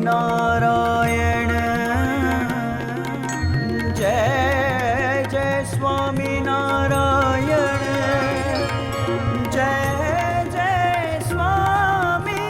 स्वामीनारायण जय जय स्वामीनारायण जय जय स्वामीनारायण।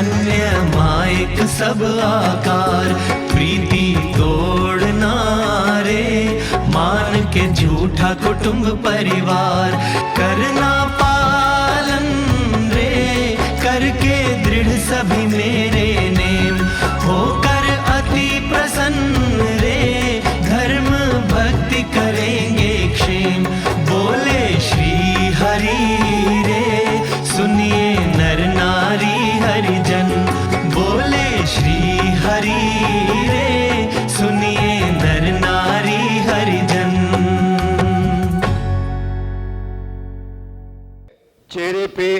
अन्य एक सब आकार, प्रीति तोड़ना रे, मान के झूठा कुटुंब परिवार, करना पालन रे, करके दृढ़ सभी मेरे नेम, होकर अति प्रसन्न रे, धर्म भक्ति करेंगे क्षेम, बोले श्री हरि रे, सुनिए नर नारी हरिजन, बोले श्री हरि रे, सुनिए नर नारी हरिजन। चेहरे पे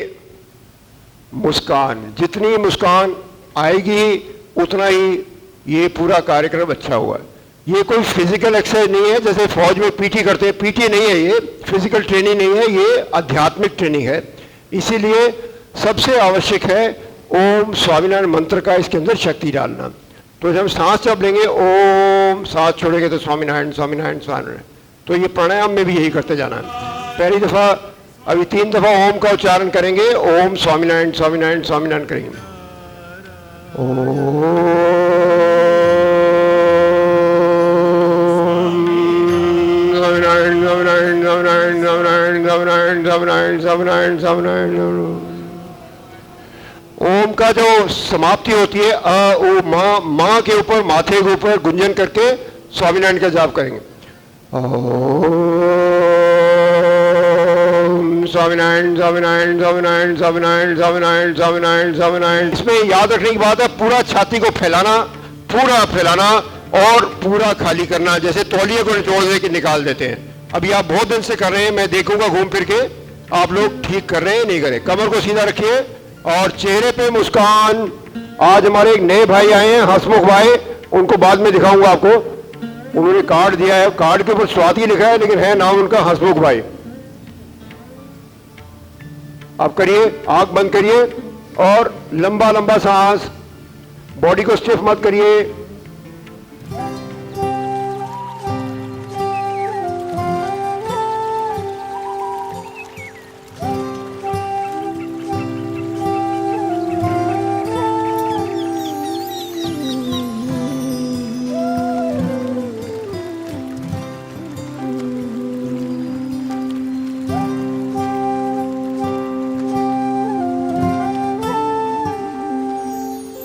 मुस्कान, जितनी मुस्कान आएगी उतना ही ये पूरा कार्यक्रम अच्छा हुआ। ये कोई फिजिकल एक्सरसाइज नहीं है जैसे फौज में पीटी करते हैं, पीटी नहीं है, ये फिजिकल ट्रेनिंग नहीं है, ये आध्यात्मिक ट्रेनिंग है। इसीलिए सबसे आवश्यक है ओम स्वामीनारायण मंत्र का इसके अंदर शक्ति डालना। तो जब सांस जब लेंगे ओम, सांस छोड़ेंगे तो स्वामीनारायण स्वामीनारायण स्वामीनारायण। तो ये प्राणायाम में भी यही करते जाना है। पहली दफ़ा अभी 3 दफ़ा ओम का उच्चारण करेंगे, ओम स्वामीनारायण स्वामीनारायण स्वामीनारायण करेंगे। ओम का जो समाप्ति होती है अ उ माँ के ऊपर, माथे के ऊपर गुंजन करके स्वामीनारायण का जाप करेंगे। स्वामीनारायण स्वामीनारायण स्वामीनारायण स्वामीनारायण स्वामीनारायण स्वामीनारायण स्वामीनारायण। इसमें याद रखने की बात है पूरा छाती को फैलाना, पूरा फैलाना और पूरा खाली करना, जैसे तौलिए को निचोड़ दे के निकाल देते हैं। अभी आप बहुत दिन से कर रहे हैं, मैं देखूंगा घूम फिर के आप लोग ठीक कर रहे हैं नहीं कर रहे। कमर को सीधा रखिए और चेहरे पे मुस्कान। आज हमारे एक नए भाई आए हैं, हसमुख भाई, उनको बाद में दिखाऊंगा आपको। उन्होंने कार्ड दिया है, कार्ड के ऊपर स्वाति लिखा है लेकिन है नाम उनका हसमुख भाई। आप करिए, आंख बंद करिए और लंबा लंबा सांस, बॉडी को स्टिफ मत करिए।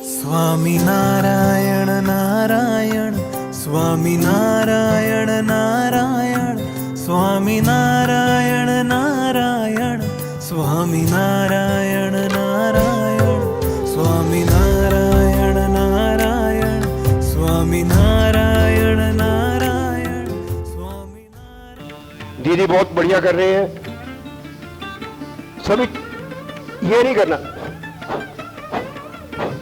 स्वामी नारायण नारायण, स्वामी नारायण नारायण, स्वामी नारायण नारायण, स्वामी नारायण नारायण, स्वामी नारायण नारायण, स्वामी नारायण नारायण, स्वामी नारायण। दीदी बहुत बढ़िया कर रहे हैं सभी। ये नहीं करना,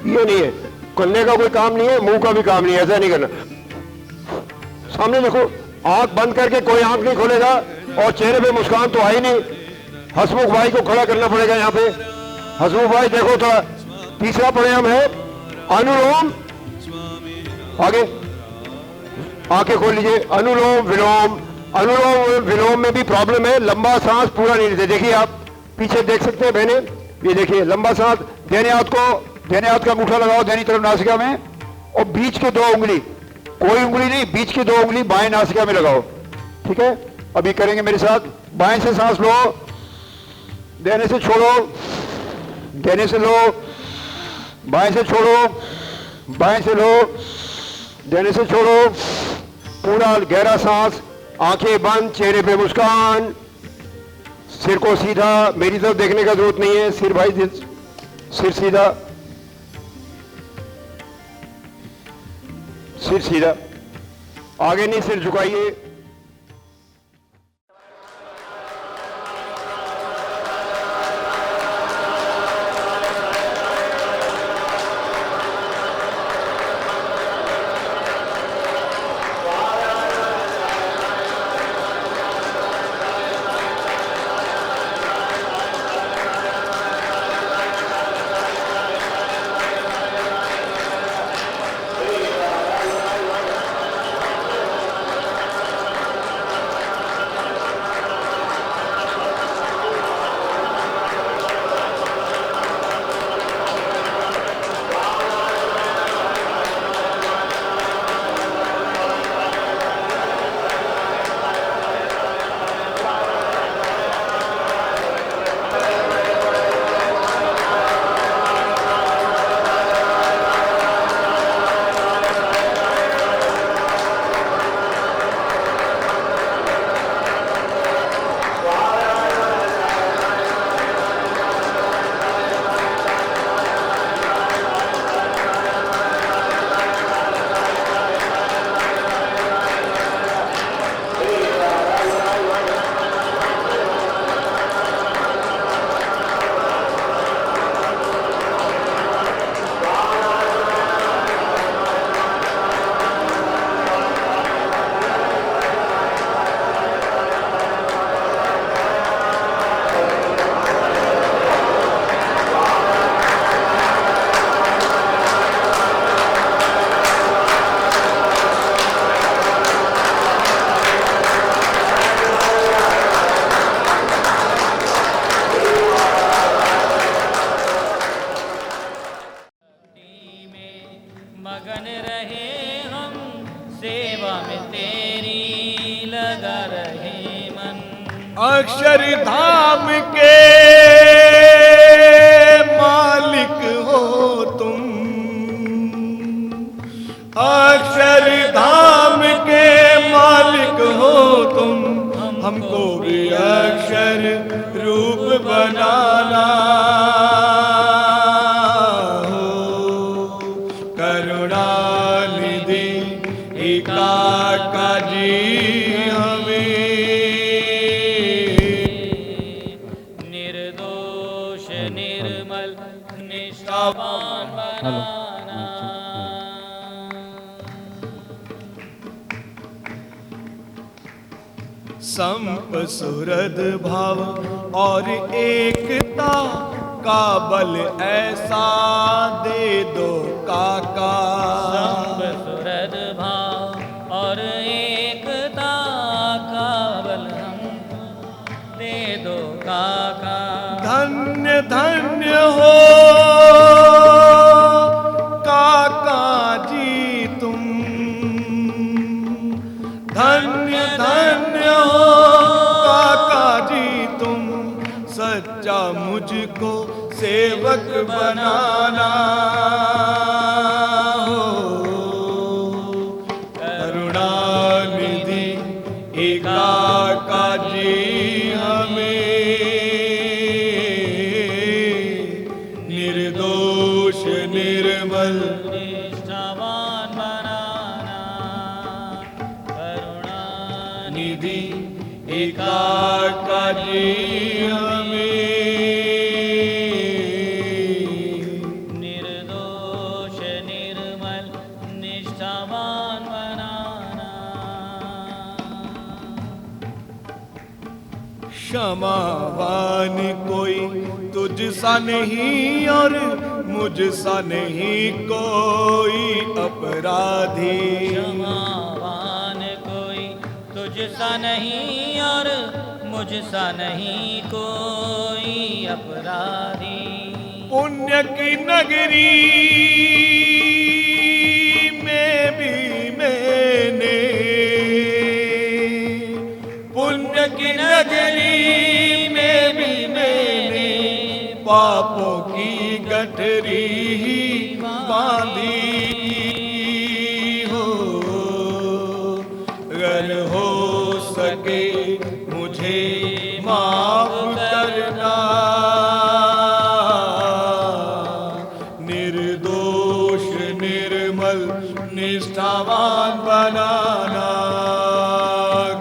ये नहीं है, करने का कोई काम नहीं है, मुंह का भी काम नहीं है, ऐसा नहीं करना। सामने देखो, आंख बंद करके कोई आंख नहीं खोलेगा और चेहरे पे मुस्कान तो आई नहीं। हसमुख भाई को खड़ा करना पड़ेगा यहाँ पे। हसमुख भाई देखो थोड़ा। तीसरा प्राणायाम है अनुलोम, आगे आंखें खोल लीजिए, अनुलोम विलोम। अनुलोम विलोम में भी प्रॉब्लम है, लंबा सांस पूरा नहीं लेते। देखिए आप पीछे देख सकते हैं बहने, ये देखिए लंबा सांस। देने हाथ का अंगूठा लगाओ देनी तरफ नासिका में और बीच के 2 उंगली, कोई उंगली नहीं, बीच की 2 उंगली बाएं नासिका में लगाओ। ठीक है, अभी करेंगे मेरे साथ। बाएं से सांस लो, देने से छोड़ो, देने से लो, बाएं से छोड़ो, बाएं से लो, देने से छोड़ो। पूरा गहरा सांस, आंखें बंद, चेहरे पे मुस्कान, सिर को सीधा, मेरी तरफ देखने का जरूरत नहीं है, सिर भाई सिर सीधा, सिर सीधा, आगे नहीं, सिर झुकाइए। मगन रहे हम सेवा में तेरी, लगा रहे मन। अक्षरधाम के मालिक हो तुम, अक्षरधाम के मालिक हो तुम, हमको भी अक्षर रूप बनाना हो। करुणानिधि एकाका जी हमें निर्दोष निर्मल निष्ठावान बनाना। संप सुहृद भाव और एकता का बल ऐसा दे दो काका। संप सुहृद भाव और एकता का बल हम दे दो काका। धन्य धन्य हो काका जी तुम, धन्य धन्य हो काका जी तुम, सच्चा मुझको सेवक बनाना हो। करुणानिधि एकाका जी हमें निर्दोष निर्मल निष्ठावान बनाना। करुणानिधि निधि एकाका जी हमें निर्दोष निर्मल निष्ठावान बनाना। क्षमावान कोई तुझसा नहीं और मुझसा नहीं कोई अपराधी। क्षमावान कोई तुझसा नहीं और मुझसा नहीं कोई अपराधी। पुण्य की नगरी में भी मैंने, पुण्य की नगरी में भी मैंने पापों की गठरी ही बांधी हो। अगर हो सके मुझे माफ करना, निर्दोष निर्मल निष्ठावान बनाना।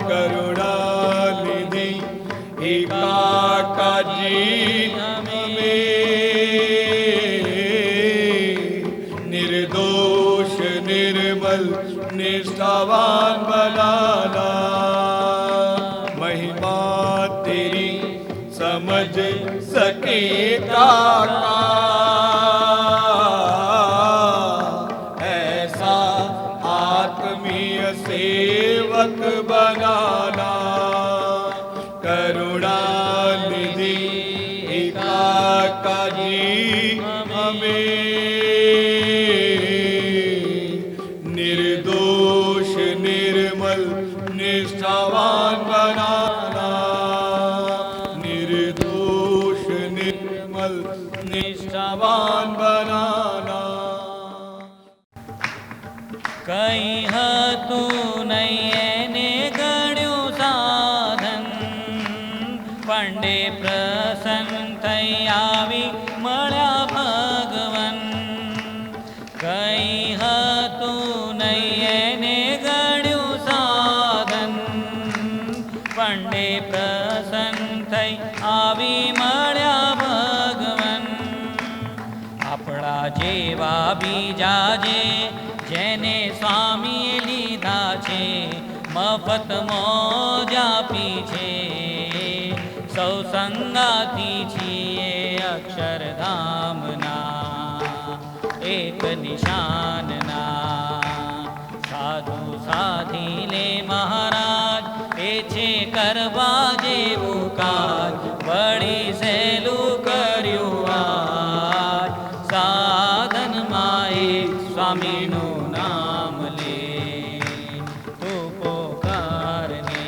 करुणानिधि एकाका जी हमें निर्दोष निर्मल निष्ठावान बनाना। महिमा तेरी समझ सके काका, ऐसा आत्मीय सेवक बनाना। करुणानिधि एकाका जी हमें निर्दोष निर्मल निष्ठावान बनाना। निर्दोष निर्मल निष्ठावान बनाना। कई तू नैने गण्यो साधन, पंडे प्रसन्न થઈ આવી મળ્યા ભગવન। કઈ હતું નૈને ગણ્યું સાધન, पंडे प्रसन्न થઈ આવી મળ્યા ભગવન। આપણા જેવા બીજા જે જેને સ્વામીએ લીધા છે, મફત મોજ આપી છે। સૌ સંગાતી છીએ અક્ષરધામના, એક નિશાનના। સાધુ સાધી લે મહારાજ, એ છે કરવા જેવું કાજ, વળી સહેલું કર્યું આજ। સાધનમાં એક સ્વામીનું નામ લે તું પોકારને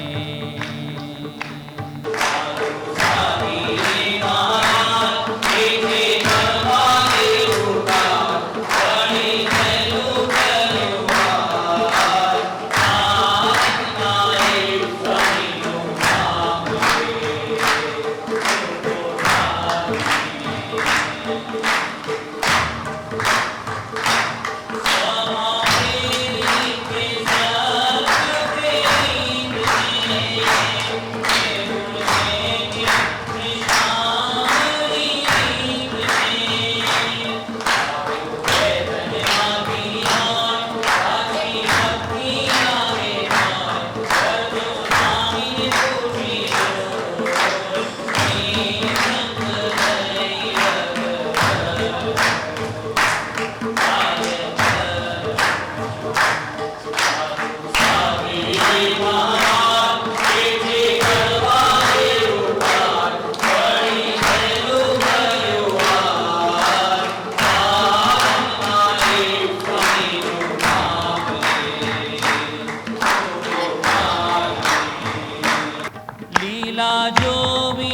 લીલા જોવી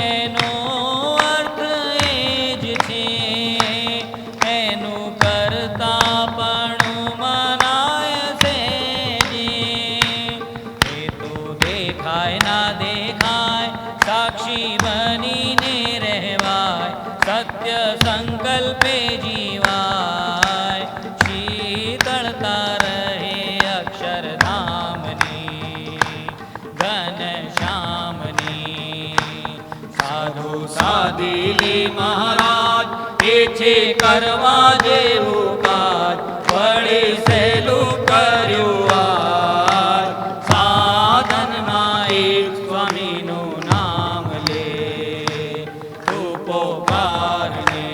એનો અર્થ એ જ છે એનું કરતા પણ મનાય છે એ તો દેખાય ના દેખાય સાક્ષી બનીને રહેવાય સત્ય સંકલ્પે જીવાય શીતળતા રહે અક્ષરધામની ઘન શ્યામની સાધુ સાધીલી મહારાજ એ છે કરવા જેવું કાજ વળી સહેલું કર્યું આજ સાધનના એક સ્વામીનું નામ લે તું પોકારને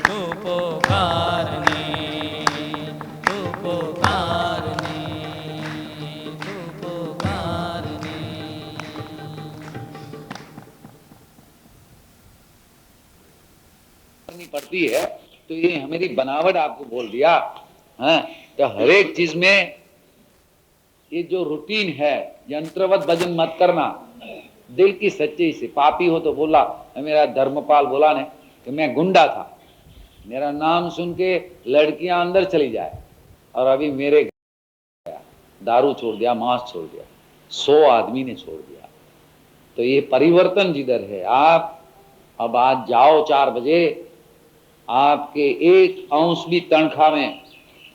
તું પોકારને તું પોકારને તું પોકારને करनी पड़ती है तो ये मेरी बनावट आपको बोल दिया है तो हर एक चीज में ये जो रूटीन है यंत्रवत भजन मत करना दिल की सच्चाई से पापी हो तो बोला मेरा धर्मपाल बोला ने कि मैं गुंडा था मेरा नाम सुन के लड़कियां अंदर चली जाए और अभी मेरे गया दारू छोड़ दिया मांस छोड़ दिया 100 आदमी ने छोड़ दिया तो ये परिवर्तन जिधर है आप अब आज जाओ 4 बजे आपके 1 अंश भी तनख्वाह में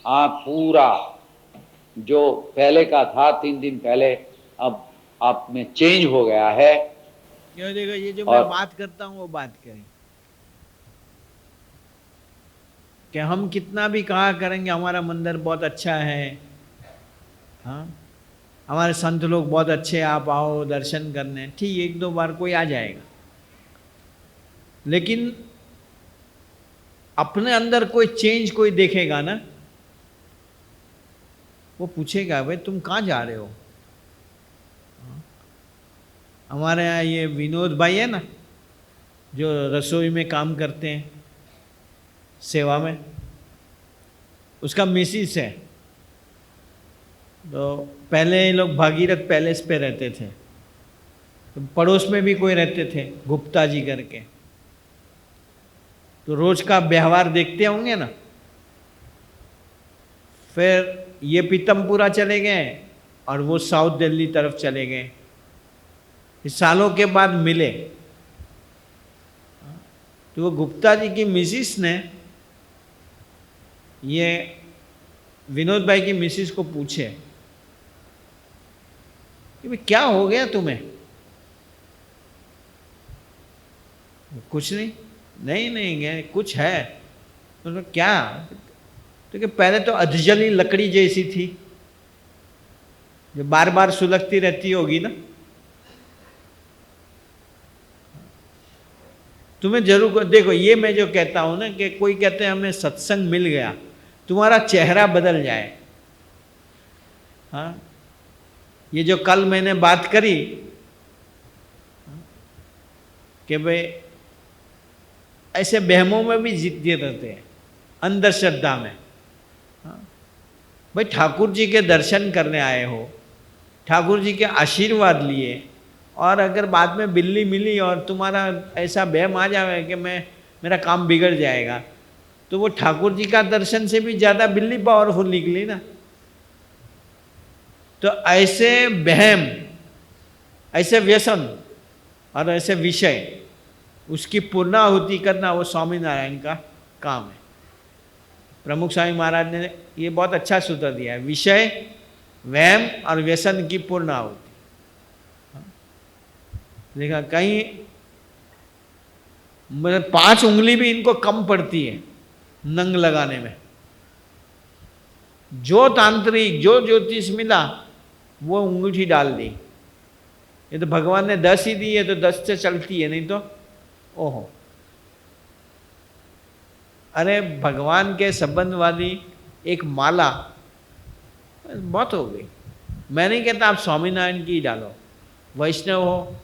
आप पूरा जो पहले का था 3 दिन पहले अब आप में चेंज हो गया है क्यों देखो ये जो और- मैं बात करता हूँ वो बात करें कि हम कितना भी कहा करेंगे हमारा मंदिर बहुत अच्छा है हाँ हमारे संत लोग बहुत अच्छे आप आओ दर्शन करने ठीक 1-2 बार कोई आ जाएगा लेकिन अपने अंदर कोई चेंज कोई देखेगा ना वो पूछेगा भाई तुम कहाँ जा रहे हो हमारे यहाँ ये विनोद भाई है ना जो रसोई में काम करते हैं सेवा में उसका मिसिस है तो पहले ये लोग भागीरथ पैलेस पे रहते थे तो पड़ोस में भी कोई रहते थे गुप्ता जी करके तो रोज का व्यवहार देखते होंगे ना फिर ये पीतमपुरा चले गए और वो साउथ दिल्ली तरफ चले गए सालों के बाद मिले तो वो गुप्ता जी की मिसिस ने ये विनोद भाई की मिसिस को पूछे कि भाई क्या हो गया तुम्हें कुछ नहीं नहीं नहीं गए कुछ है तो क्या तो कि पहले तो अधजली लकड़ी जैसी थी जो बार बार सुलगती रहती होगी ना तुम्हें जरूर देखो ये मैं जो कहता हूँ ना कि कोई कहते हैं हमें सत्संग मिल गया तुम्हारा चेहरा बदल जाए हाँ ये जो कल मैंने बात करी कि भाई ऐसे बहमों में भी जीतते रहते हैं अंधश्रद्धा में। हाँ? भाई ठाकुर जी के दर्शन करने आए हो, ठाकुर जी के आशीर्वाद लिए, और अगर बाद में बिल्ली मिली और तुम्हारा ऐसा बहम आ जाए कि मेरा काम बिगड़ जाएगा, तो वो ठाकुर जी का दर्शन से भी ज़्यादा बिल्ली पावरफुल निकली ना। तो ऐसे बहम, ऐसे व्यसन और ऐसे विषय, उसकी पूर्णाहुति करना वो स्वामीनारायण का काम है। प्रमुख स्वामी महाराज ने ये बहुत अच्छा सूत्र दिया है, विषय, वहम और व्यसन की पूर्णाहुति। देखा कहीं मतलब 5 उंगली भी इनको कम पड़ती है नंग लगाने में। जो तांत्रिक, जो ज्योतिष मिला वो उंगली डाल दी। ये तो भगवान ने 10 ही दी है तो 10 से चलती है, नहीं तो ओहो। अरे भगवान के संबंध वाली एक माला बहुत हो गई। मैं नहीं कहता आप स्वामीनारायण की डालो, वैष्णव हो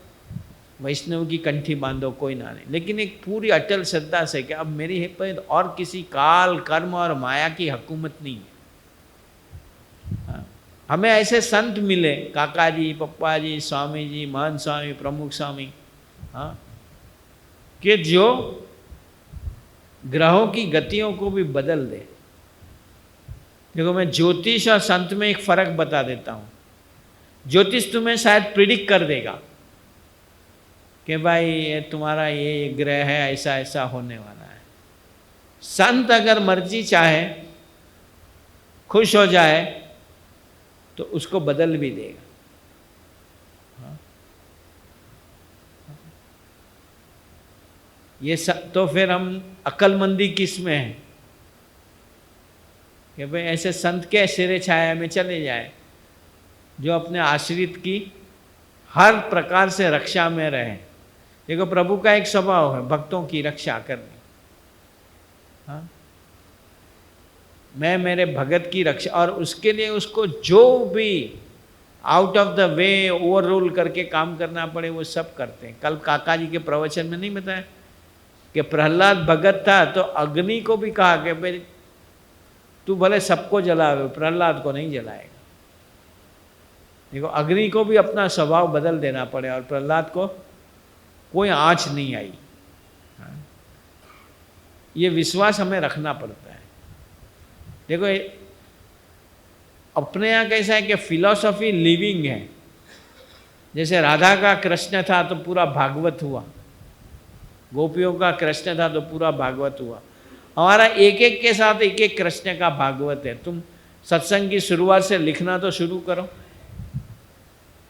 वैष्णव की कंठी बांधो, कोई ना नहीं, लेकिन एक पूरी अटल श्रद्धा से कि अब मेरी पर और किसी काल, कर्म और माया की हुकूमत नहीं है। हाँ। हमें ऐसे संत मिले, काका जी, पप्पा जी, स्वामी जी, महंत स्वामी, प्रमुख स्वामी, हाँ, कि जो ग्रहों की गतियों को भी बदल दे। देखो मैं ज्योतिष और संत में एक फर्क बता देता हूँ। ज्योतिष तुम्हें शायद प्रिडिक्ट कर देगा कि भाई ये तुम्हारा ये ग्रह है, ऐसा ऐसा होने वाला है। संत अगर मर्जी चाहे, खुश हो जाए, तो उसको बदल भी देगा। ये तो फिर हम अक्लमंदी किस में है कि भाई ऐसे संत के सिरे छाया में चले जाए, जो अपने आश्रित की हर प्रकार से रक्षा में रहे। देखो प्रभु का एक स्वभाव है भक्तों की रक्षा करनी। हाँ, मैं मेरे भगत की रक्षा, और उसके लिए उसको जो भी out of the way over rule करके काम करना पड़े वो सब करते हैं। कल काका जी के प्रवचन में नहीं बताया कि प्रहलाद भगत था तो अग्नि को भी कहा कि भाई तू भले सबको जलावे, प्रहलाद को नहीं जलाएगा। देखो अग्नि को भी अपना स्वभाव बदल देना पड़े, और प्रहलाद को कोई आँच नहीं आई। ये विश्वास हमें रखना पड़ता है। देखो अपने यहाँ कैसा है कि फिलॉसफी लिविंग है। जैसे राधा का कृष्ण था तो पूरा भागवत हुआ, गोपियों का कृष्ण था तो पूरा भागवत हुआ। हमारा एक एक के साथ एक एक कृष्ण का भागवत है। तुम सत्संग की शुरुआत से लिखना तो शुरू करो।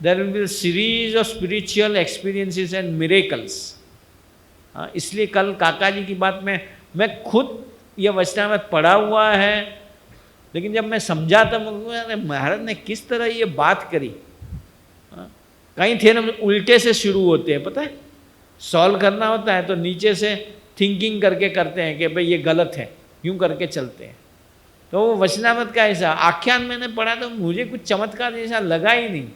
There will be series of spiritual experiences and miracles. हाँ, इसलिए कल काका जी की बात में मैं खुद ये वचनामृत पढ़ा हुआ है, लेकिन जब मैं समझा तो मुझे महाराज ने किस तरह ये बात करी। हाँ, कई थ्योरम उल्टे से शुरू होते हैं, पता है, सॉल्व करना होता है तो नीचे से थिंकिंग करके करते हैं कि भाई ये गलत है, यूं करके चलते हैं। तो वो वचनामृत का ऐसा आख्यान मैंने पढ़ा तो मुझे कुछ चमत्कार जैसा लगा ही नहीं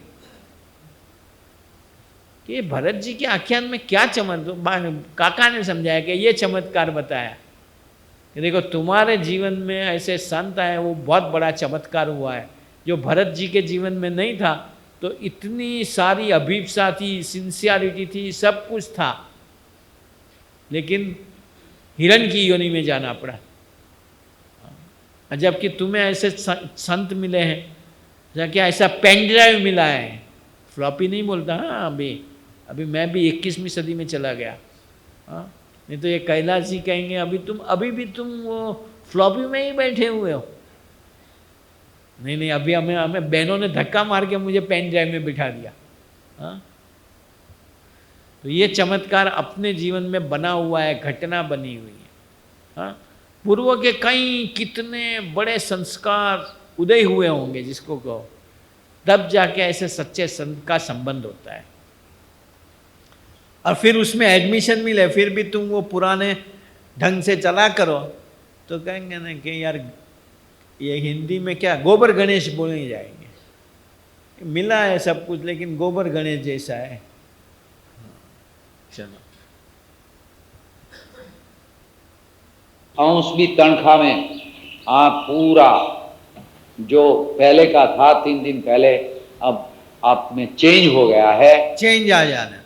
कि भरत जी के आख्यान में क्या चमत्कार। काका ने समझाया कि ये चमत्कार बताया कि देखो तुम्हारे जीवन में ऐसे संत आए, वो बहुत बड़ा चमत्कार हुआ है जो भरत जी के जीवन में नहीं था। तो इतनी सारी अभिप्सा थी, सिंसियरिटी थी, सब कुछ था, लेकिन हिरण की योनि में जाना पड़ा। जबकि तुम्हें ऐसे संत मिले हैं, क्या ऐसा पेन ड्राइव मिला है, फ्लॉपी नहीं बोलता। हाँ, अभी मैं भी 21वीं सदी में चला गया। हाँ, नहीं तो ये कैलाश जी कहेंगे अभी भी तुम वो फ्लॉपी में ही बैठे हुए हो। नहीं, अभी हमें बहनों ने धक्का मार के मुझे पेन ड्राइव में बिठा दिया। हाँ, तो ये चमत्कार अपने जीवन में बना हुआ है, घटना बनी हुई है। हाँ, पूर्व के कई कितने बड़े संस्कार उदय हुए होंगे जिसको कहो, तब जाके ऐसे सच्चे संत का संबंध होता है। और फिर उसमें एडमिशन मिले, फिर भी तुम वो पुराने ढंग से चला करो तो कहेंगे ना कि यार ये हिंदी में क्या गोबर गणेश बोले जाएंगे। मिला है सब कुछ लेकिन गोबर गणेश जैसा है। चलो, अंश भी तनख्वाह में आप पूरा जो पहले का था 3 दिन पहले, अब आप में चेंज हो गया है। चेंज आ जाना,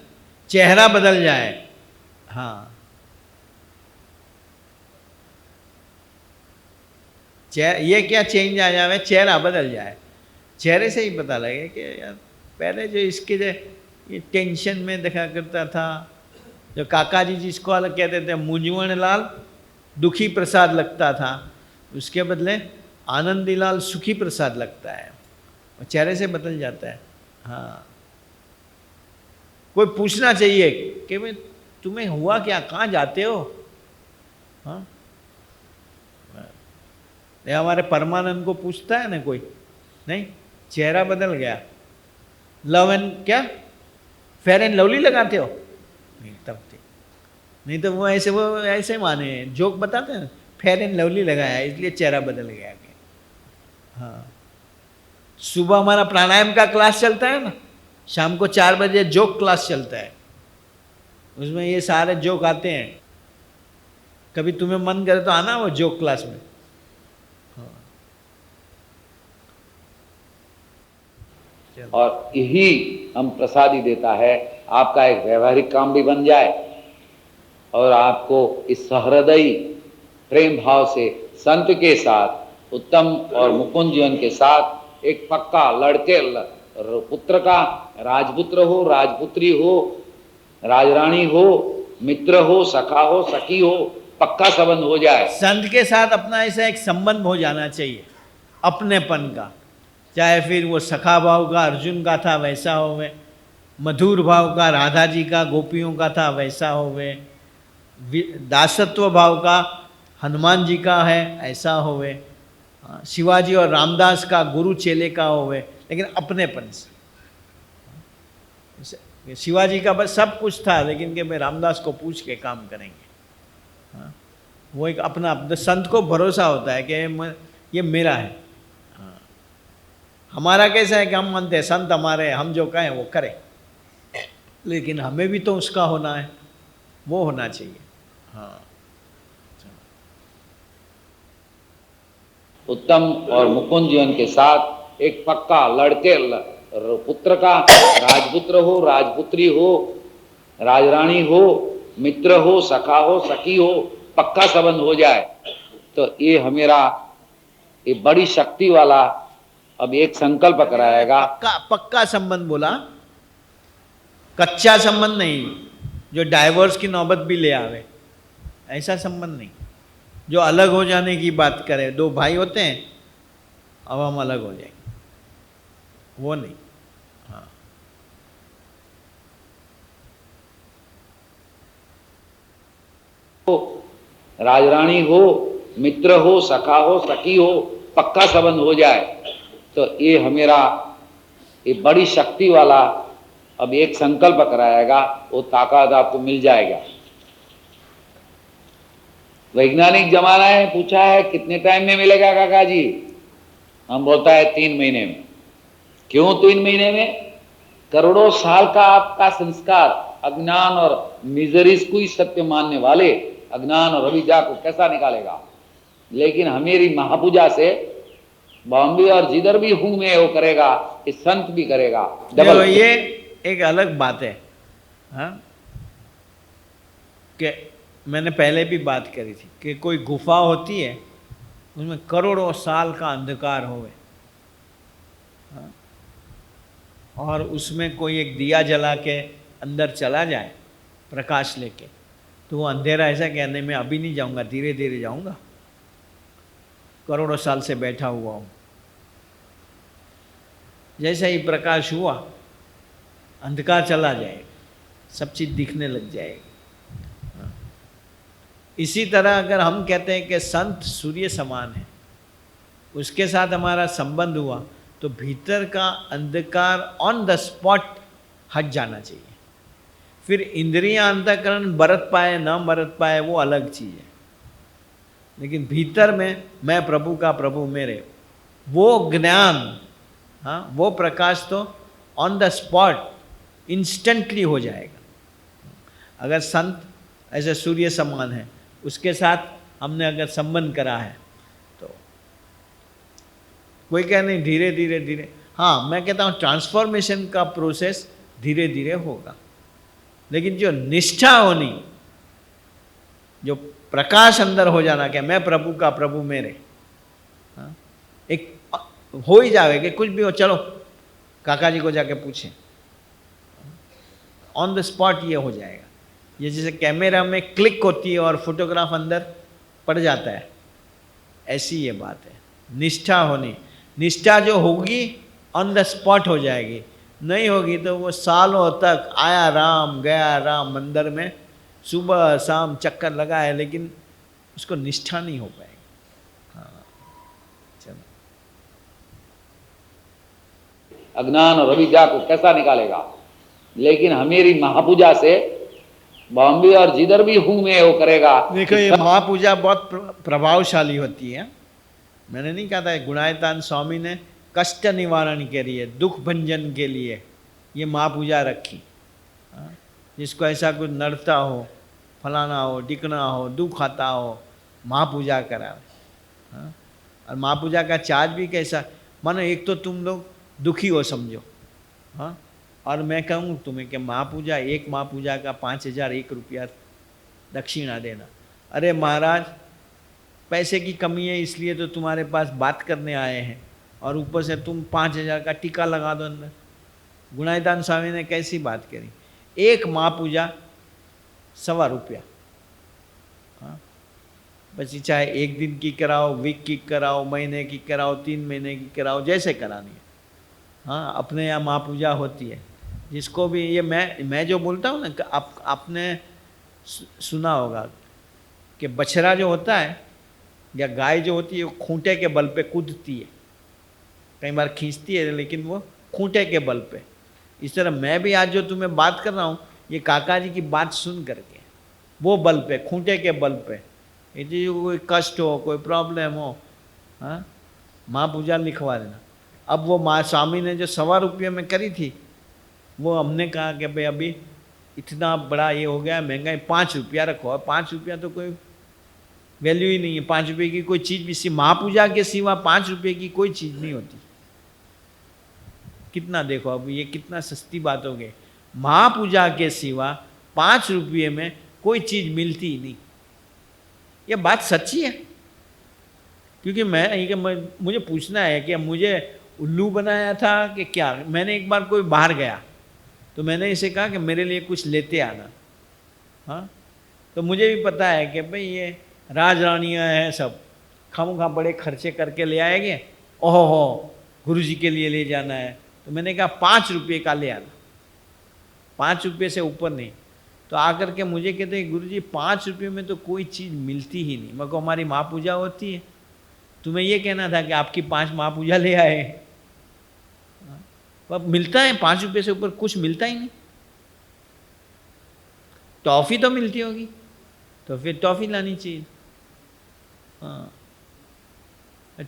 चेहरा बदल जाए। हाँ, ये क्या चेंज आ जाए, चेहरा बदल जाए। चेहरे से ही पता लगे कि यार पहले जो इसके जो ये टेंशन में देखा करता था, जो काका जी जिसको अलग कहते थे मुंजवण लाल दुखी प्रसाद लगता था, उसके बदले आनंदीलाल सुखी प्रसाद लगता है, और चेहरे से बदल जाता है। हाँ, कोई पूछना चाहिए कि भाई तुम्हें हुआ क्या, कहाँ जाते हो? हाँ, ये हमारे परमानंद को पूछता है ना कोई, नहीं, चेहरा बदल गया। लव एंड क्या फेयर एंड लवली लगाते हो? नहीं, तब थे नहीं तो वो ऐसे माने जोक बताते हैं, फेयर एंड लवली लगाया इसलिए चेहरा बदल गया। हाँ, सुबह हमारा प्राणायाम का क्लास चलता है ना, शाम को 4 बजे जोक क्लास चलता है, उसमें ये सारे जोक आते हैं। कभी तुम्हें मन करे तो आना वो जोक क्लास में। और यही हम प्रसादी देता है, आपका एक व्यवहारिक काम भी बन जाए और आपको इस सहृदयी प्रेम भाव से संत के साथ, उत्तम और मुकुंद जीवन के साथ एक पक्का लड़के पुत्र का, राजपुत्र हो, राजपुत्री हो, राजरानी हो, मित्र हो, सखा हो, सखी हो, पक्का संबंध हो जाए। संत के साथ अपना ऐसा एक संबंध हो जाना चाहिए, अपनेपन का, चाहे फिर वो सखा भाव का अर्जुन का था वैसा होवे, मधुर भाव का राधा जी का गोपियों का था वैसा होवे, दासत्व भाव का हनुमान जी का है ऐसा होवे, शिवाजी और रामदास का गुरु चेले का होवे, लेकिन अपनेपन से। शिवाजी का बस सब कुछ था, लेकिन कि मैं रामदास को पूछ के काम करेंगे। हाँ, वो एक अपना संत को भरोसा होता है कि ये मेरा है। हाँ, हमारा कैसा है कि हम मानते हैं संत हमारे, हम जो कहें वो करें, लेकिन हमें भी तो उसका होना है, वो होना चाहिए। हाँ, उत्तम और मुकुंद जीवन के साथ एक पक्का लड़के पुत्र का, राजपुत्र हो, राजपुत्री हो, राजरानी हो, मित्र हो, सखा हो, सखी हो, पक्का संबंध हो जाए। तो ये हमेरा ये बड़ी शक्ति वाला अब एक संकल्प कराएगा। पक्का संबंध बोला, कच्चा संबंध नहीं जो डाइवोर्स की नौबत भी ले आवे, ऐसा संबंध नहीं जो अलग हो जाने की बात करे। 2 भाई होते हैं, अब हम अलग हो जाएंगे, वो नहीं। हाँ, राजरानी हो, मित्र हो, सखा हो, सखी हो, पक्का संबंध हो जाए। तो ये हमेरा ये बड़ी शक्ति वाला अब एक संकल्प कराएगा, वो ताकत आपको मिल जाएगा। वैज्ञानिक जमाना है, पूछा है कितने टाइम में मिलेगा काका जी? हम बोलता है 3 महीने में। क्यों 3 महीने में? करोड़ों साल का आपका संस्कार अज्ञान और मिजरीज को ही सत्य मानने वाले अज्ञान और अविद्या को कैसा निकालेगा? लेकिन हमेरी महापूजा से बॉम्बे और जिधर भी हूं मैं वो करेगा, इस संत भी करेगा। डबल ये एक अलग बात है। हाँ, कि मैंने पहले भी बात करी थी कि कोई गुफा होती है, उसमें करोड़ों साल का अंधकार होवे, और उसमें कोई एक दिया जला के अंदर चला जाए प्रकाश लेके, तो वो अंधेरा ऐसा कहने में अभी नहीं जाऊंगा, धीरे धीरे जाऊंगा, करोड़ों साल से बैठा हुआ हूँ। जैसा ही प्रकाश हुआ, अंधकार चला जाएगा, सब चीज़ दिखने लग जाएगी। इसी तरह अगर हम कहते हैं कि संत सूर्य समान है, उसके साथ हमारा संबंध हुआ, तो भीतर का अंधकार ऑन द स्पॉट हट जाना चाहिए। फिर इंद्रियां अंतःकरण बरत पाए न बरत पाए वो अलग चीज़ है, लेकिन भीतर में मैं प्रभु का, प्रभु मेरे, वो ज्ञान, हाँ, वो प्रकाश तो ऑन द स्पॉट इंस्टेंटली हो जाएगा। अगर संत ऐसे सूर्य समान है, उसके साथ हमने अगर संबंध करा है तो। कोई कह नहीं धीरे धीरे धीरे, हाँ मैं कहता हूँ ट्रांसफॉर्मेशन का प्रोसेस धीरे धीरे होगा, लेकिन जो निष्ठा होनी, जो प्रकाश अंदर हो जाना कि मैं प्रभु का, प्रभु मेरे, हाँ? एक हो ही जावे कि कुछ भी हो, चलो काका जी को जाके पूछें, ऑन द स्पॉट ये हो जाएगा। ये जैसे कैमरा में क्लिक होती है और फोटोग्राफ अंदर पड़ जाता है, ऐसी ये बात है। निष्ठा होनी, निष्ठा जो होगी ऑन द स्पॉट हो जाएगी, नहीं होगी तो वो सालों तक आया राम गया राम, मंदिर में सुबह शाम चक्कर लगा है, लेकिन उसको निष्ठा नहीं हो पाएगी। हाँ चलो, अज्ञान और अविद्या को कैसा निकालेगा? लेकिन हमेरी महापूजा से बॉम्बे और जिधर भी हूं मैं वो करेगा। देखो ये महापूजा बहुत प्रभावशाली होती है। मैंने नहीं कहा था, गुणायतान स्वामी ने कष्ट निवारण के लिए, दुख भंजन के लिए ये महापूजा रखी। हाँ? जिसको ऐसा कुछ नड़ता हो, फलाना हो, डिकना हो, दुख आता हो, महापूजा करावे। हाँ? और महापूजा का चार्ज भी कैसा, मानो एक तो तुम लोग दुखी हो समझो, हाँ, और मैं कहूँ तुम्हें कि महापूजा, एक महापूजा का 5001 रुपया दक्षिणा देना। अरे महाराज पैसे की कमी है इसलिए तो तुम्हारे पास बात करने आए हैं, और ऊपर से तुम 5000 का टीका लगा दो अंदर। गुणायतान स्वामी ने कैसी बात करी, एक महापूजा 125 रुपया। हाँ, बस चाहे एक दिन की कराओ, वीक की कराओ, महीने की कराओ, 3 महीने की कराओ, जैसे करानी है। हाँ, अपने यहाँ महापूजा होती है। जिसको भी ये मैं जो बोलता हूँ ना, आपने सुना होगा कि बछड़ा जो होता है या गाय जो होती है वो खूंटे के बल पे कूदती है, कई बार खींचती है लेकिन वो खूंटे के बल पे। इस तरह मैं भी आज जो तुम्हें बात कर रहा हूँ, ये काका जी की बात सुन करके वो बल पे, खूंटे के बल पे, यदि कोई कष्ट हो, कोई प्रॉब्लम हो, हाँ, महापूजा लिखवा देना। अब वो माँ स्वामी ने जो 125 रुपये में करी थी, वो हमने कहा कि भाई अभी इतना बड़ा ये हो गया महंगाई, 5 रुपया रखो। और 5 रुपया तो कोई वैल्यू ही नहीं है। 5 रुपये की कोई चीज़ भी महापूजा के सिवा 5 रुपये की कोई चीज़ नहीं होती। कितना देखो अब ये कितना सस्ती बात हो गई। महापूजा के सिवा 5 रुपये में कोई चीज़ मिलती ही नहीं। ये बात सच्ची है, क्योंकि मुझे पूछना है कि मुझे उल्लू बनाया था कि क्या। मैंने एक बार कोई बाहर गया तो मैंने इसे कहा कि मेरे लिए कुछ लेते आना। हाँ, तो मुझे भी पता है कि भाई ये राज रानियाँ हैं, सब खामोखा बड़े खर्चे करके ले आएंगे। ओहो हो, गुरु जी के लिए ले जाना है, तो मैंने कहा 5 रुपये का ले आना, 5 रुपये से ऊपर नहीं। तो आकर के मुझे कहते हैं गुरु जी 5 रुपये में तो कोई चीज़ मिलती ही नहीं। मगर हमारी महापूजा होती है, तुम्हें ये कहना था कि आपकी 5 महापूजा ले आए। अब मिलता है 5 रुपये से ऊपर कुछ मिलता ही नहीं। टॉफ़ी तो मिलती होगी, तो फिर टॉफ़ी लानी चाहिए। हाँ,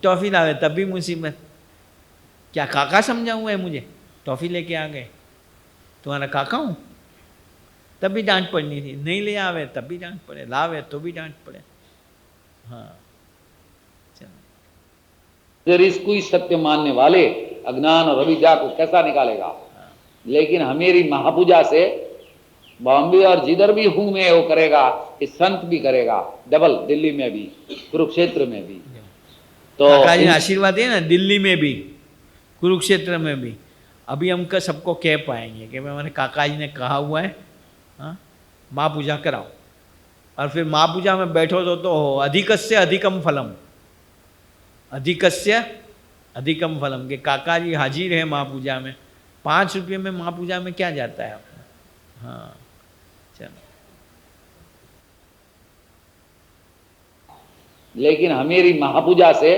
टॉफ़ी लावे तब भी मुसीबत। क्या काका समझा हुआ है मुझे? टॉफ़ी लेके आ गए, तुम्हारा काका हूँ, तब भी डांट पड़नी थी। नहीं ले आवे तब भी डांट पड़े, लावे तो भी डांट पड़े। हाँ, फिर इसको ही सत्य मानने वाले अज्ञान और अविद्या को कैसा निकालेगा? लेकिन हमेरी महापूजा से बॉम्बे और जिधर भी हूं मैं वो करेगा, इस संत भी करेगा, डबल, दिल्ली में भी, कुरुक्षेत्र में भी। तो काका जी आशीर्वाद है ना, दिल्ली में भी, कुरुक्षेत्र में भी। अभी हम का सबको कह पाएंगे कि हमारे काका जी ने कहा हुआ है, हाँ, महापूजा कराओ। और फिर महापूजा में बैठो तो हो अधिकस्य अधिकम फलम, अधिकस्य अधिकम फलम के काका जी हाजिर है महापूजा में। 5 रुपये में महापूजा में क्या जाता है आपको? हाँ, चलो। लेकिन हमेरी महापूजा से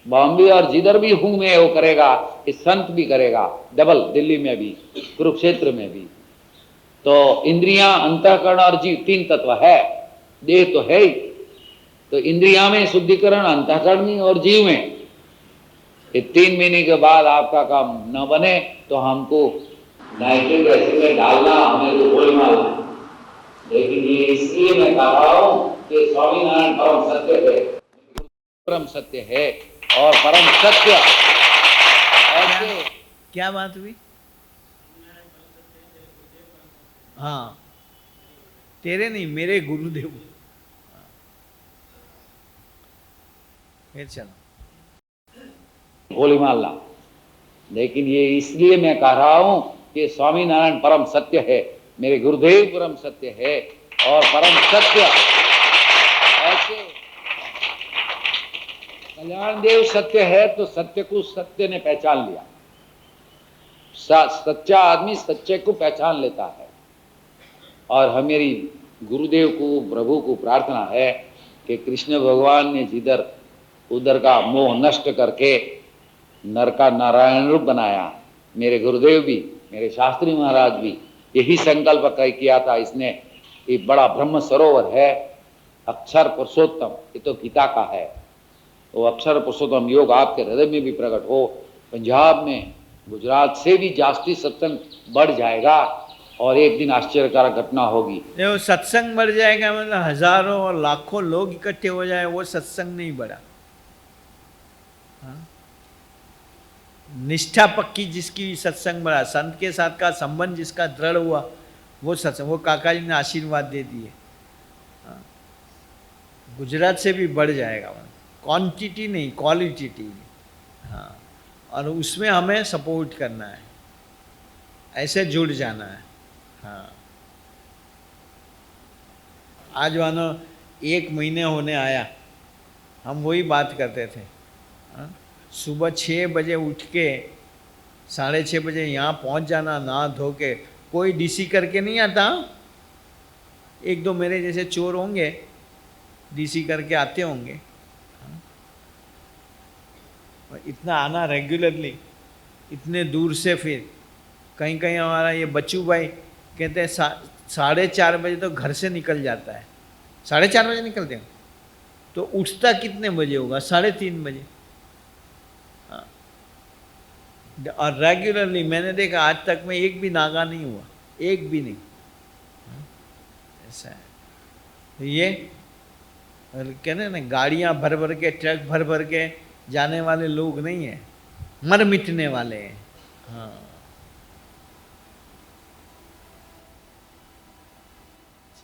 बॉम्बे और जिधर भी हूं मैं वो करेगा, इस संत भी करेगा, डबल, दिल्ली में भी, कुरुक्षेत्र में भी। तो इंद्रियां, अंतःकरण और जीव 3 तत्व है, देह तो है ही। तो इंद्रिया में शुद्धिकरण, अंतःकरण में और जीव में। ये 3 महीने के बाद आपका काम न बने तो हमको नाइट्रिक एसिड में डालना, हमें तो गोली मारना। लेकिन ये इसलिए मैं कह रहा हूं कि स्वामीनारायण परम सत्य है, परम सत्य है और परम सत्य ऐसे। क्या बात हुई? हाँ, तेरे नहीं, मेरे गुरुदेव। फिर चलो भोली मालना, लेकिन ये इसलिए मैं कह रहा हूं कि स्वामीनारायण परम सत्य है, मेरे गुरुदेव परम सत्य है और परम सत्य ऐसे। कल्याण देव सत्य है तो सत्य को सत्य ने पहचान लिया। सच्चा आदमी सच्चे को पहचान लेता है। और हमारी गुरुदेव को, प्रभु को प्रार्थना है कि कृष्ण भगवान ने जिधर उधर का मोह नष्ट करके नर का नारायण रूप बनाया, मेरे गुरुदेव भी, मेरे शास्त्री महाराज भी यही संकल्प किया था। इसने ये बड़ा ब्रह्म सरोवर है, अक्षर पुरुषोत्तम, ये तो गीता का है। वो अक्षर पुरुषोत्तम योग आपके हृदय में भी प्रकट हो। पंजाब में गुजरात से भी जास्ती सत्संग बढ़ जाएगा और एक दिन आश्चर्यकारक घटना होगी। देखो, सत्संग बढ़ जाएगा मतलब हजारों और लाखों लोग इकट्ठे हो जाए, वो सत्संग नहीं बढ़ा। हाँ? निष्ठा पक्की जिसकी सत्संग बढ़ा, संत के साथ का संबंध जिसका दृढ़ हुआ, वो सत्संग, वो काका जी ने आशीर्वाद दे दिए। हाँ? गुजरात से भी बढ़ जाएगा, क्वांटिटी नहीं, क्वालिटी। हाँ, और उसमें हमें सपोर्ट करना है, ऐसे जुड़ जाना है। हाँ, आज मानो 1 महीने होने आया, हम वही बात करते थे। हाँ? सुबह 6 बजे उठ के 6:30 बजे यहाँ पहुँच जाना, नहा धो के। कोई डीसी करके नहीं आता, 1-2 मेरे जैसे चोर होंगे, डीसी करके आते होंगे। हाँ? और इतना आना रेगुलरली, इतने दूर से। फिर कहीं कहीं हमारा ये बच्चू भाई कहते हैं 4:30 बजे तो घर से निकल जाता है। 4:30 बजे निकलते हैं तो उठता कितने बजे होगा? 3:30 बजे। हाँ, और रेगुलरली मैंने देखा आज तक में एक भी नागा नहीं हुआ, एक भी नहीं। हाँ? ऐसा है। तो ये कहते हैं ना, गाड़ियाँ भर भर के, ट्रक भर भर के जाने वाले लोग नहीं हैं, मर मिटने वाले हैं। हाँ,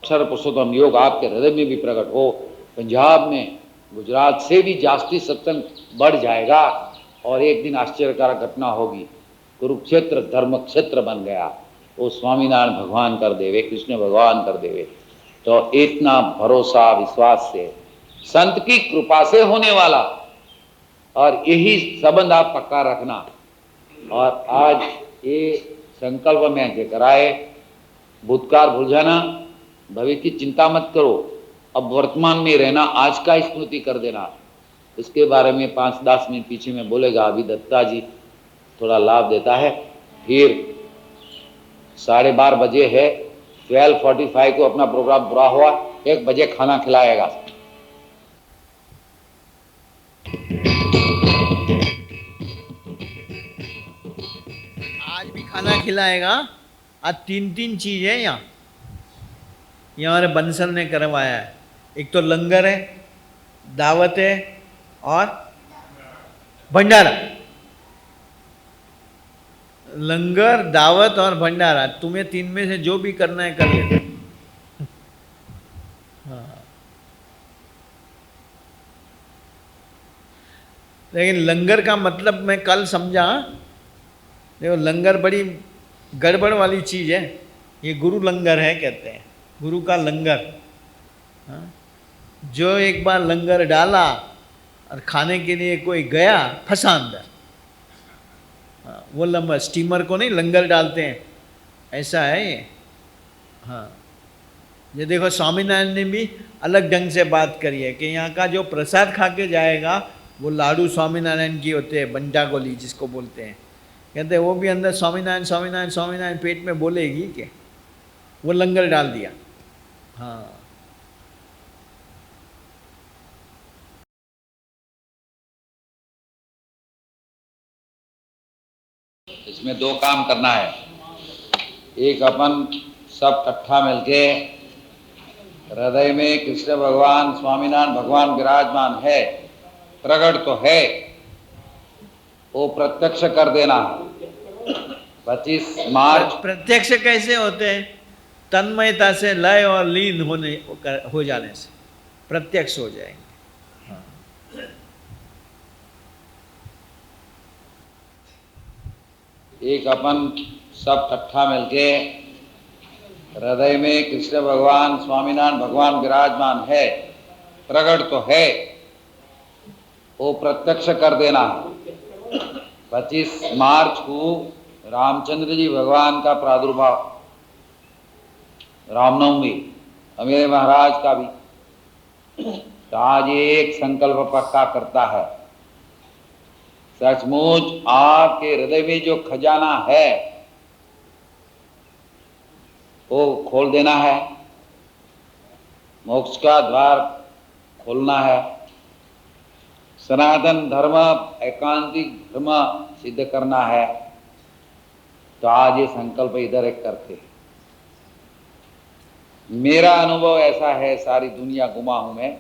अक्षर पुरुषोत्तम योग आपके हृदय में भी प्रकट हो। पंजाब में गुजरात से भी जास्ती सत्संग बढ़ जाएगा और एक दिन आश्चर्यकारक घटना होगी। कुरुक्षेत्र धर्म क्षेत्र बन गया, वो स्वामीनारायण भगवान कर देवे, कृष्ण भगवान कर देवे। तो इतना भरोसा विश्वास से, संत की कृपा से होने वाला, और यही संबंध आप पक्का रखना। और आज ये संकल्प में जो कराए, भूतकाल भूल जाना, भविष्य की चिंता मत करो, अब वर्तमान में रहना, आज का स्मृति कर देना। इसके बारे में 5-10 मिनट पीछे में बोलेगा। अभी दत्ता जी थोड़ा लाभ देता है। फिर 12:30 बजे है, 12:45 को अपना प्रोग्राम पूरा हुआ, 1 बजे खाना खिलाएगा। आज भी खाना खिलाएगा। आज 3 चीज है यहाँ हमारे बंसल ने करवाया है। एक तो लंगर है, दावत है और भंडारा। लंगर, दावत और भंडारा, तुम्हें 3 में से जो भी करना है कर लेना। हाँ, लेकिन लंगर का मतलब मैं कल समझा। देखो, लंगर बड़ी गड़बड़ वाली चीज़ है। ये गुरु लंगर है कहते हैं, गुरु का लंगर। हाँ? जो एक बार लंगर डाला और खाने के लिए कोई गया, फंसा अंदर। हाँ, वो लंगर, स्टीमर को नहीं लंगर डालते हैं, ऐसा है ये। हाँ, ये देखो, स्वामीनारायण ने भी अलग ढंग से बात करी है कि यहाँ का जो प्रसाद खा के जाएगा वो लाडू स्वामीनारायण की होते हैं, बंटा गोली जिसको बोलते हैं। कहते हैं वो भी अंदर स्वामीनारायण स्वामीनारायण स्वामीनारायण पेट में बोलेगी कि वो लंगर डाल दिया। हाँ, इसमें 2 काम करना है। एक, अपन सब इकट्ठा मिलके हृदय में कृष्ण भगवान स्वामीनारायण भगवान विराजमान है, प्रकट तो है, वो प्रत्यक्ष कर देना। 25 मार्च प्रत्यक्ष कैसे होते हैं? तन्मयता से, लय और लीन हो जाने से प्रत्यक्ष हो जाएंगे। एक अपन सब इकट्ठा मिलके हृदय में कृष्ण भगवान स्वामीनारायण भगवान विराजमान है, प्रकट तो है, वो प्रत्यक्ष कर देना। 25 मार्च को रामचंद्र जी भगवान का प्रादुर्भाव, रामनवमी, मेरे महाराज का भी। तो आज ये एक संकल्प पक्का करता है, सचमुच आपके हृदय में जो खजाना है वो खोल देना है, मोक्ष का द्वार खोलना है, सनातन धर्म, एकांतिक धर्म सिद्ध करना है। तो आज ये संकल्प इधर एक करते हैं। मेरा अनुभव ऐसा है, सारी दुनिया घुमा हूं मैं,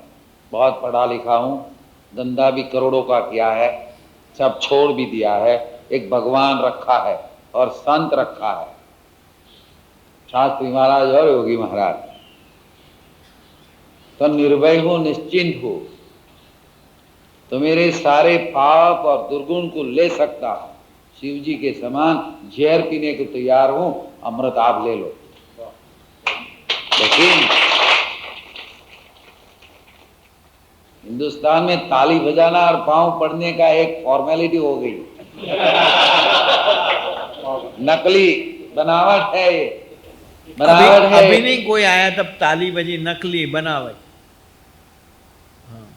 बहुत पढ़ा लिखा हूं, धंधा भी करोड़ों का किया है, सब छोड़ भी दिया है। एक भगवान रखा है और संत रखा है, शास्त्री महाराज और योगी महाराज। तो निर्भय हो, निश्चिंत हो, तो मेरे सारे पाप और दुर्गुण को ले सकता हूं। शिव जी के समान जहर पीने को तैयार हूं, अमृत आप ले लो। लेकिन हिंदुस्तान में ताली बजाना और पांव पड़ने का एक फॉर्मेलिटी हो गई, नकली बनावट है ये, बनावट है। अभी नहीं कोई आया तब ताली बजी, नकली बनावट। हाँ,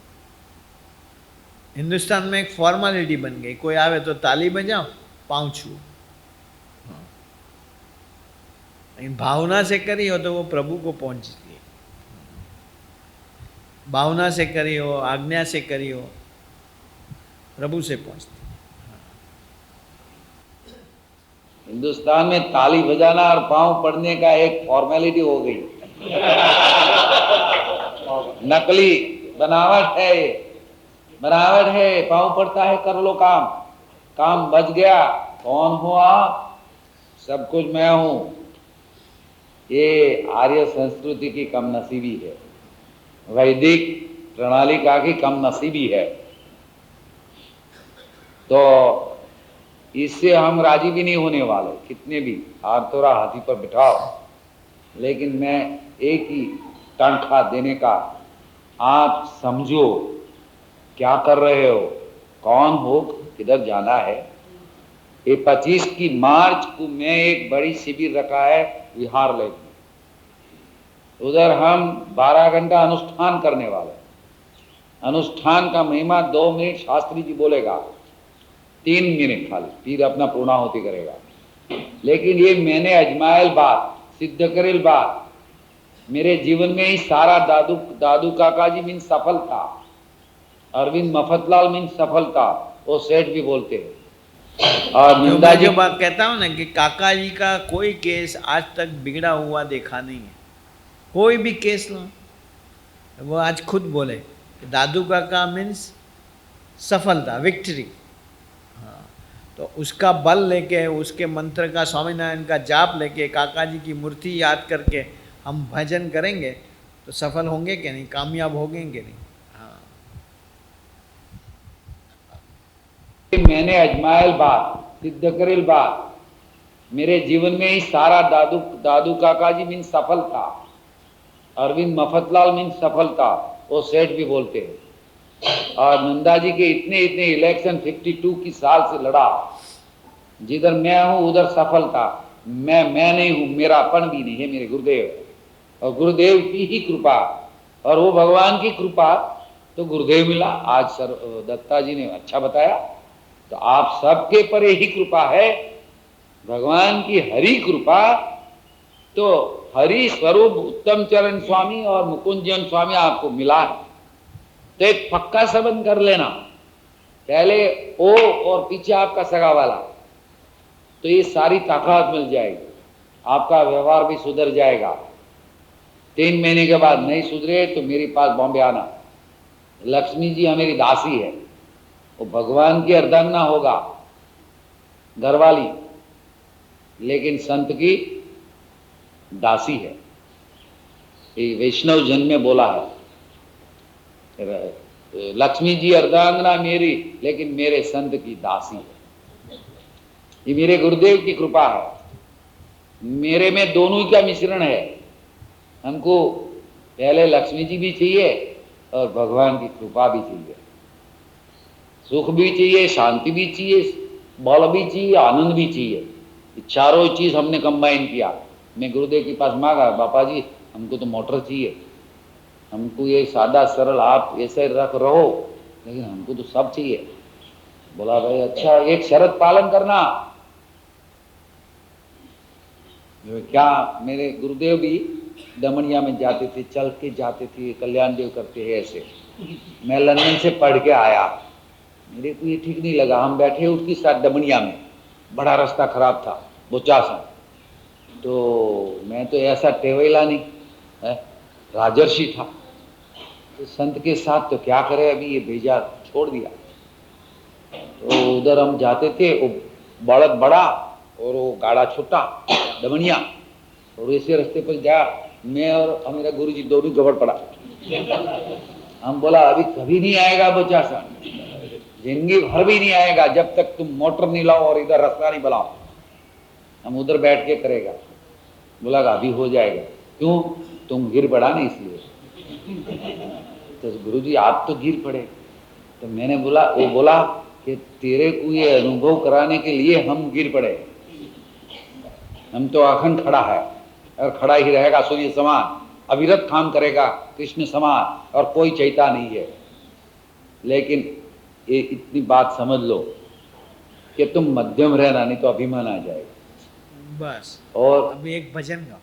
हिंदुस्तान में एक फॉर्मेलिटी बन गई, कोई आवे तो ताली बजाओ, पांव छू। हाँ, भावना से करी हो तो वो प्रभु को पहुंचती है। भावना से करी हो, आज्ञा से करी हो, प्रभु से पहुंचती। हिंदुस्तान में ताली बजाना और पांव पड़ने का एक फॉर्मेलिटी हो गई, नकली बनावट है ये, बनावट है। पांव पड़ता है, कर लो काम, काम बच गया। कौन हो आप? सब कुछ मैं हूं। ये आर्य संस्कृति की कम नसीबी है, वैदिक प्रणाली का की कम नसीबी है। तो इससे हम राजी भी नहीं होने वाले, कितने भी हाथोरा हाथी पर बिठाओ। लेकिन मैं एक ही तनख्वाह देने का, आप समझो क्या कर रहे हो, कौन हो, किधर जाना है। ये 25 की मार्च को मैं एक बड़ी शिविर रखा है विहार लेक में, उधर हम 12 घंटा अनुष्ठान करने वाले। अनुष्ठान का महिमा 2 मिनट शास्त्री जी बोलेगा, 3 मिनट खाली, फिर अपना पूर्णाहुति करेगा। लेकिन ये मैंने अजमायल बात, सिद्ध करेल बात, मेरे जीवन में ही सारा दादू काका जी मीन सफलता, अरविंद मफतलाल मीन सफलता, वो सेठ भी बोलते हैं। और मैं जो बात कहता हूँ ना कि काका जी का कोई केस आज तक बिगड़ा हुआ देखा नहीं है, कोई भी केस लो, वो आज खुद बोले कि दादू काका मीन्स सफलता, विक्ट्री। हाँ, तो उसका बल लेके, उसके मंत्र का, स्वामीनारायण का जाप लेके, काका जी की मूर्ति याद करके हम भजन करेंगे तो सफल होंगे कि नहीं, कामयाब होंगे कि नहीं। हाँ, मैंने अजमायल बात, सिद्ध करेल बात, मेरे जीवन में ही सारा दादू काका जी मीन सफलता, अरविंद मफतलाल मीन सफलता, वो सेठ भी बोलते हैं। और नंदा जी के इतने इलेक्शन 52 की साल से लड़ा, जिधर मैं हूं उधर सफलता। मैं नहीं हूं, मेरापन भी नहीं है, मेरे गुरुदेव, और गुरुदेव की ही कृपा, और वो भगवान की कृपा, तो गुरुदेव मिला। आज सर दत्ता जी ने अच्छा बताया। तो आप सबके पर यही कृपा है, भगवान की हरि कृपा। तो हरि स्वरूप उत्तम चरण स्वामी और मुकुंदजन स्वामी आपको मिला है, तो एक पक्का संबंध कर लेना, पहले ओ और पीछे आपका सगा वाला, तो ये सारी ताकत मिल जाएगी, आपका व्यवहार भी सुधर जाएगा। 3 महीने के बाद नहीं सुधरे तो मेरे पास बॉम्बे आना। लक्ष्मी जी हमारी दासी है, वो भगवान की अर्धांगना होगा, घरवाली, लेकिन संत की दासी है। ये वैष्णव जन में बोला है, लक्ष्मी जी अर्धांगना मेरी, लेकिन मेरे संत की दासी है। ये मेरे गुरुदेव की कृपा है। मेरे में दोनों का मिश्रण है। हमको पहले लक्ष्मी जी भी चाहिए और भगवान की कृपा भी चाहिए, सुख भी चाहिए, शांति भी चाहिए, बल भी चाहिए, आनंद भी चाहिए। ये चारों चीज हमने कंबाइन किया। मैं गुरुदेव के पास मांगा, बापा जी हमको तो मोटर चाहिए, हमको ये सादा सरल आप ऐसे रख रहो, लेकिन हमको तो सब चाहिए। बोला भाई अच्छा, एक शर्त पालन करना। क्या, मेरे गुरुदेव भी दमनिया में जाते थे, चल के जाते थे, कल्याण देव करते हैं ऐसे। मैं लंदन से पढ़ के आया, मेरे को ये ठीक नहीं लगा। हम बैठे उसके साथ दमनिया में, बड़ा रास्ता खराब था, बोचासन। तो मैं तो ऐसा टेवेला नहीं है, राजर्षि था, तो संत के साथ तो क्या करे, अभी ये भेजा छोड़ दिया। तो उधर हम जाते थे, वो बड़द बड़ा और वो गाड़ा छोटा, दमनिया, और ऐसे रास्ते पर जा, मैं और मेरा गुरु जी दोनों गबड़ पड़ा। हम बोला अभी कभी नहीं आएगा बोचासन, जिंदगी भर भी नहीं आएगा जब तक तुम मोटर नहीं लाओ और इधर रास्ता नहीं बनाओ। हम उधर बैठ के करेगा। बोला अभी हो जाएगा। क्यों? तुम गिर पड़ा ना इसलिए। तो गुरुजी आप तो गिर पड़े। तो मैंने बोला, वो बोला कि तेरे को ये अनुभव कराने के लिए हम गिर पड़े। हम तो अखंड खड़ा है और खड़ा ही रहेगा सूर्य समान, अविरत काम करेगा कृष्ण समान, और कोई चैता नहीं है। लेकिन ये इतनी बात समझ लो कि तुम मध्यम रहना, नहीं तो अभिमान आ जाएगा। बस। और अभी एक भजन गाओ।